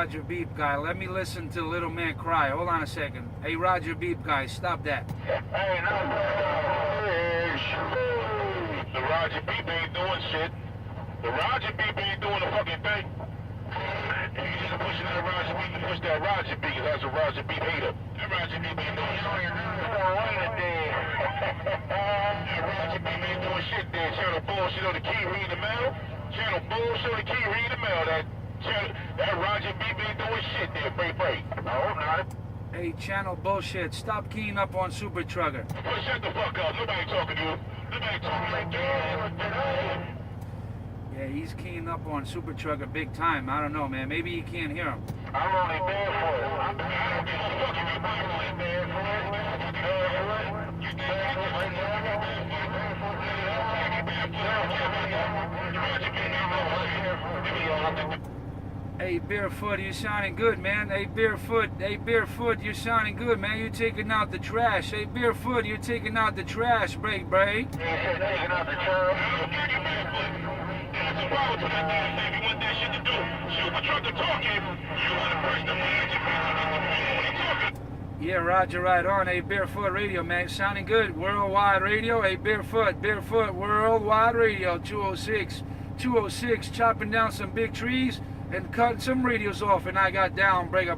Roger Beep guy. Let me listen to Little Man cry. Hold on a second. Hey, Roger Beep guy, stop that. Hey, no, the Roger Beep ain't doing shit. The Roger Beep ain't doing a fucking thing. If you just pushing that Roger Beep, you push that Roger Beep, that's a Roger Beep hater. That Roger Beep ain't doing shit. That Roger Beep ain't doing shit there. Channel bullshit on the key, read the mail. Channel bullshit on the key, read the mail. That Roger Beep ain't doing shit there, break. No, not. Hey, channel bullshit. Stop keying up on Super Trucker. Well, shut the fuck up. Nobody talking to you. Nobody talking like that. Yeah, he's keying up on Super Trucker big time. I don't know, man. Maybe you can't hear him. I'm only there for it. I don't give a fuck if you're only there for it. You Hey, Barefoot, you sounding good, man. Hey, Barefoot, you're sounding good, man. You're taking out the trash. Hey, Barefoot, you're taking out the trash. Break. taking out the trash. That's the problem with that damn thing. You want that shit to do. Super Trucker talking. You want to press the magic button. Yeah, Roger, right on. Hey, Barefoot Radio, man. Sounding good. Worldwide Radio. Hey, Barefoot, Worldwide Radio. 206, chopping down some big trees and cutting some radios off, and I got down, breaker.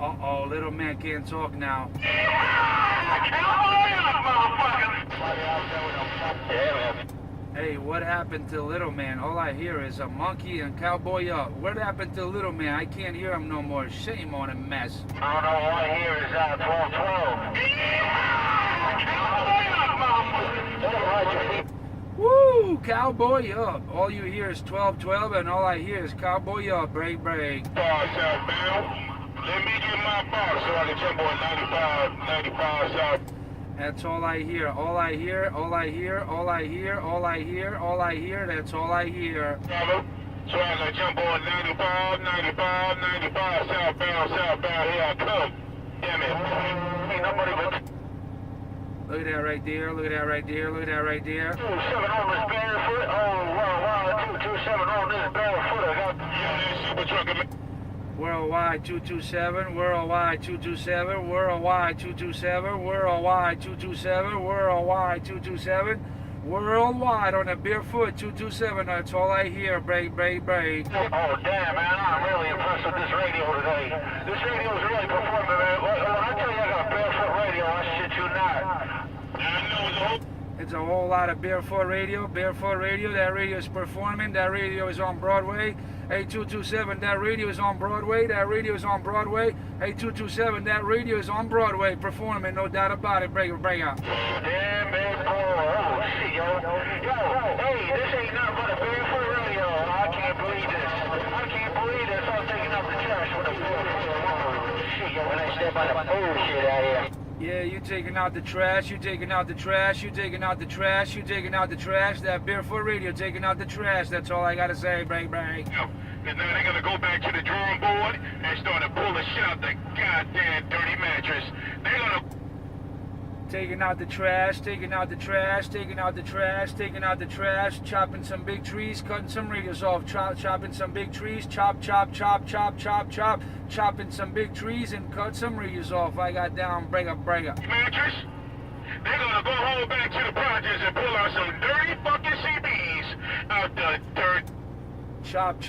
Uh-oh, little man can't talk now. Hey, what happened to little man? All I hear is a monkey and cowboy up. What happened to little man? I can't hear him no more. Shame on him, mess. I don't know, all I hear is 1212. Woo! Cowboy up. All you hear is 1212, and all I hear is cowboy up. Break. Southbound. Let me get my box so I can jump on 95 south. That's all I hear. That's all I hear. So I can jump on 95 southbound. Here I come. Damn it. Ain't nobody but... Look at that right there. 227 on this barefoot. Oh, wow. 227 on this barefoot. I got that super trucker. Worldwide 227, worldwide 227, worldwide 227, worldwide 227, worldwide 227, worldwide on the Barefoot 227. That's all I hear. Break. Oh, damn, man. I'm really impressed with this radio today. This radio is really performing, man. When I tell you I got Barefoot radio, I shit you not. I know it's a whole lot of Barefoot Radio. That radio is performing. That radio is on Broadway. Hey, 227, that radio is on Broadway. Hey, 227, that radio is on Broadway, performing, no doubt about it. Break out. Damn, man. Oh, shit, yo. Hey, this ain't nothing but a Barefoot radio. I can't believe this. I'm taking out the trash with a Barefoot. Shit, yo, when I step out of bullshit out here. Yeah, you taking out the trash. That Barefoot Radio taking out the trash. That's all I gotta say. Break. And now they're gonna go back to the drawing board and start to pull the shit out the goddamn dirty mattress. They're gonna... Taking out the trash, chopping some big trees, cutting some radios off, chopping some big trees, chop, chopping some big trees and cut some radios off. I got down, break up. Mattress? They're gonna go home back to the projects and pull out some dirty fucking CBs out the dirt. Chop,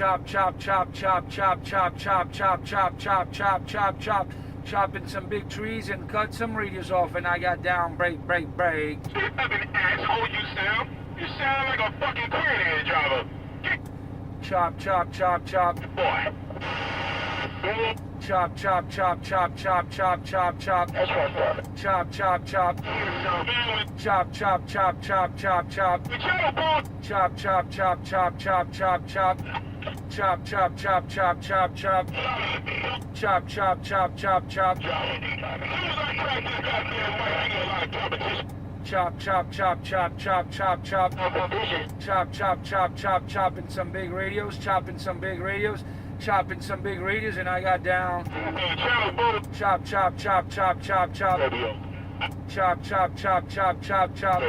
chopping some big trees and cut some radios off, and I got down, break. What an asshole you sound. You sound like a fucking clear driver. Chop. Boy. Chop. That's right, brother. Chop. Chop. Chop, chop, chop, chop, chop, chop. Chop, chop, chop, chop, chop. Chop, chop, chop, chop, chop, chop, chop. Chop, chop, chop, chop, chopping some big radios, chopping some big radios, chopping some big radios, and I got down. Chop, chop, chop, chop, chop, chop. Chop, chop, chop, chop, chop, chop.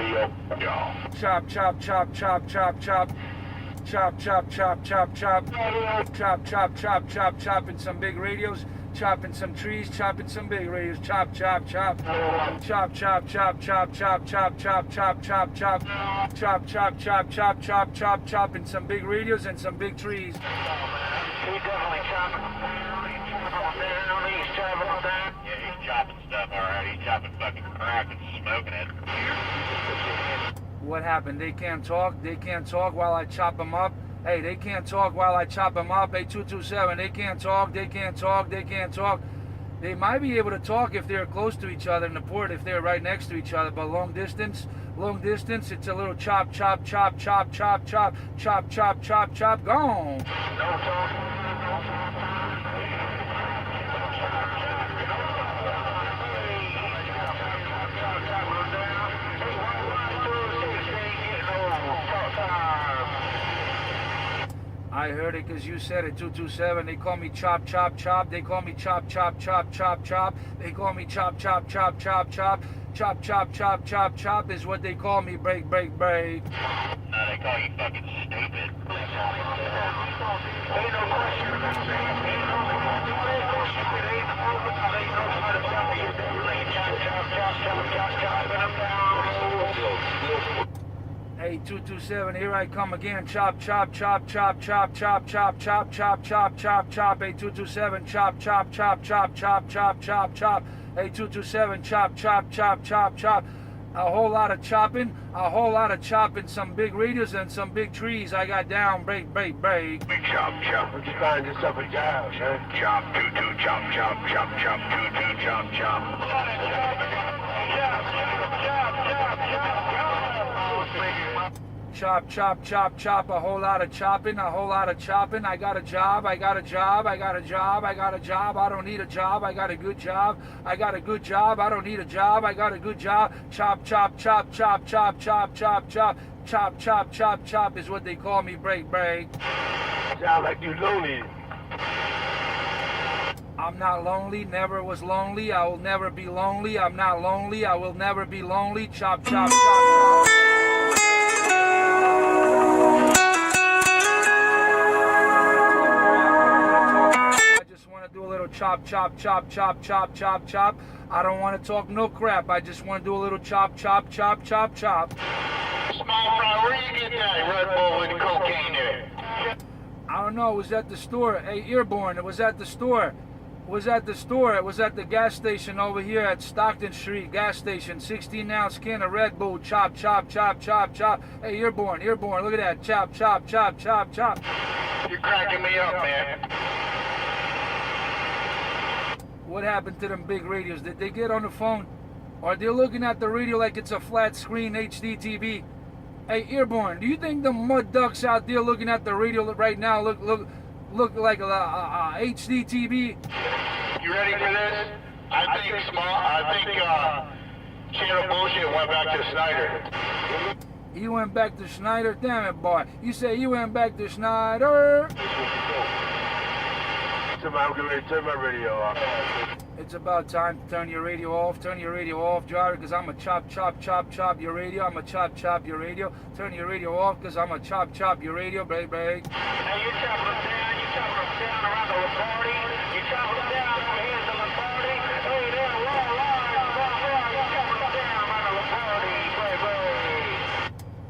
Chop, chop, chop, chop, chop, chop. Chop, chop, chop, chop, chop. Chop, chop, chop, chop, chopping some big radios, chopping some trees, chopping some big radios. Chop, chop, chop. Chop, chop, chop, chop, chop, chop, chop, chop, chop, chop. Chop, chop, chop, chop, chop, chop, chopping some big radios and some big trees. He's definitely chopping. He's chopping them down. Yeah, he's chopping stuff already. He's chopping fucking crack and smoking it. What happened? They can't talk? They can't talk while I chop them up? Hey, they can't talk while I chop them up. Hey, 227, they can't talk, they can't talk, they can't talk. They might be able to talk if they're close to each other in the port, if they're right next to each other, but long distance, it's a little chop, chop, chop, chop, chop, chop, chop, chop, chop, chop, gone. No talking. I heard it because you said it, 227. They call me chop, chop, chop. They call me chop, chop, chop, chop, chop. They call me chop, chop, chop, chop, chop. Chop, chop, chop, chop, chop is what they call me. Break, break, break. No, they call you fucking stupid. Ain't no question. Hey, 227, here I come again. Chop, chop, chop, chop, chop, chop, chop, chop, chop, chop, chop, chop. Hey, 227, chop, chop, chop, chop, chop, chop, chop, chop. Hey, 227, chop, chop, chop, chop, chop. A whole lot of chopping, some big radios and some big trees. I got down, break, break, break. Big chop, chop. What you find yourself a job, man? Chop, chop, chop, chop, chop, chop, Chop, chop, chop, chop, a whole lot of chopping. I got a job, I don't need a job, I got a good job. I don't need a job, I got a good job. Chop, chop, chop, chop, chop, chop, chop, chop. Chop, chop, chop, chop is what they call me, break, break. Sound like you lonely. I'm not lonely, never was lonely, I will never be lonely. I'm not lonely, I will never be lonely. Chop, chop, chop, chop. Do a little chop, chop, chop, chop, chop, chop, chop. I don't want to talk no crap. I just want to do a little chop, chop, chop, chop, chop. Small fry, where you get that Red Bull with cocaine in it? I don't know. It was at the store. Hey, Earborn, it was at the store. It was at the gas station over here at Stockton Street. Gas station, 16-ounce can of Red Bull. Chop, chop, chop, chop, chop. Hey, Earborn, look at that. Chop, chop, chop, chop, chop. You're cracking me up, man. What happened to them big radios? Did they get on the phone? Or they're looking at the radio like it's a flat screen HD TV? Hey, Earborn, do you think the mud ducks out there looking at the radio right now look like a HD TV? You ready for this? I think Channel Bullshit went back to Snyder. You went back to Snyder? Damn it, boy. You say you went back to Snyder? I'm getting ready to turn my radio off. It's about time to turn your radio off. Turn your radio off, driver, because I'm a chop, chop, chop, chop your radio. I'm a chop, chop your radio. Turn your radio off, because I'm a chop, chop your radio. Break, break. Hey, you chopping them down around the Lombardi. You chopping them down over here to Lombardi. Hey, there, you chopping them down around the Lombardi. Break, break.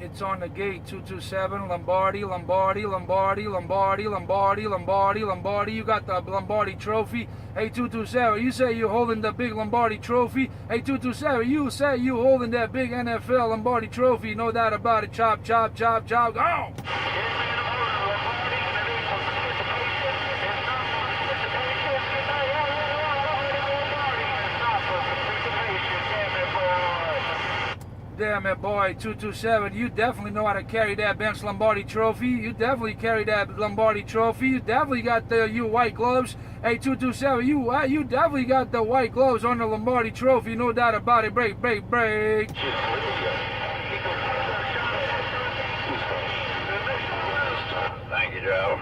It's on the gate, 227, Lombardi, Lombardi, Lombardi, Lombardi, Lombardi, Lombardi, Lombardi. You got the Lombardi trophy. Hey, 227, you say you're holding the big Lombardi trophy. Hey, 227, you say you holding that big NFL Lombardi trophy. No doubt about it. Chop, chop, chop, chop, go! Damn it, boy, 227. You definitely know how to carry that Bench Lombardi trophy. You definitely carry that Lombardi trophy. You definitely got the white gloves. Hey, 227, you definitely got the white gloves on the Lombardi trophy. No doubt about it. Break, break, break. Thank you, Joe.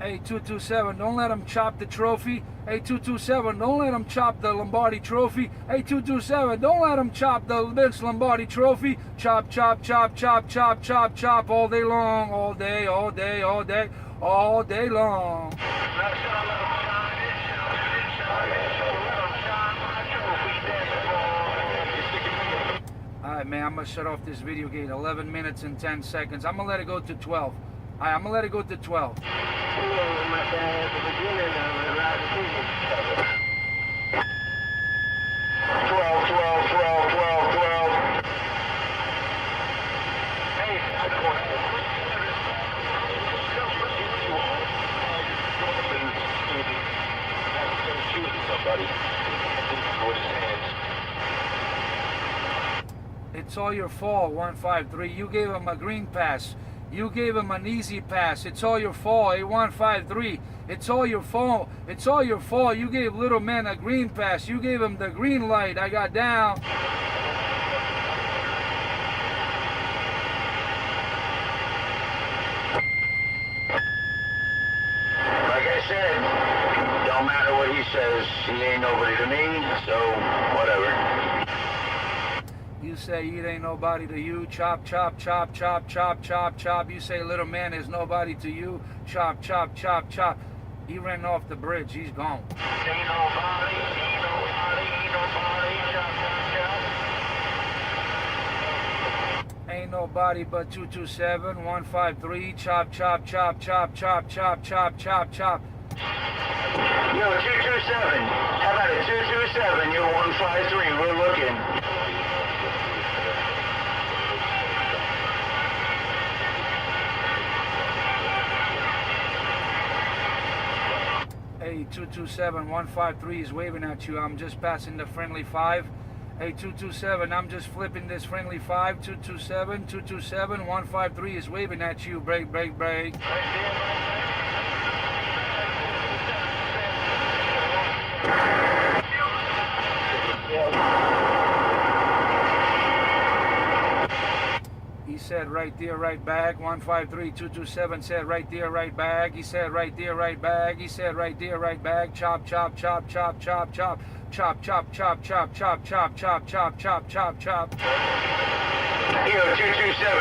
Hey, 227, don't let him chop the trophy. Hey, 227, don't let him chop the Lombardi trophy. Hey, 227, don't let him chop the Vince Lombardi trophy. Chop, chop, chop, chop, chop, chop, chop all day long. All day, all day, all day, all day long. Alright, man, I'm going to shut off this video gate. 11 minutes and 10 seconds. I'm going to let it go to 12. Alright, I'm going to let it go to 12. It's all your fault, 153. You gave him a green pass. You gave him an easy pass. It's all your fault, 153. It's all your fault. It's all your fault. You gave little man a green pass. You gave him the green light. I got down. Like I said, don't matter what he says. He ain't nobody to me, so whatever. You say it ain't nobody to you. Chop, chop, chop, chop, chop, chop, chop. You say little man is nobody to you. Chop, chop, chop, chop. He ran off the bridge. He's gone. Ain't nobody, ain't nobody, ain't nobody. Chop, chop, chop. Ain't nobody but 227, 153. Chop, chop, chop, chop, chop, chop, chop, chop, chop. Yo, 227. How about it? 227, you're 153. We're looking. Hey, 227, 153 is waving at you. I'm just passing the friendly 5. Hey, 227, I'm just flipping this friendly 5. 227, 227, 153 is waving at you. Break, break, break. He said right there, right back. 153, 227 said right there, right back. He said right there, right back. He said right there, right back. Chop, chop, chop, chop, chop, chop. Chop, chop, chop, chop, chop, chop, chop, chop, chop, chop, chop. Yo, 227,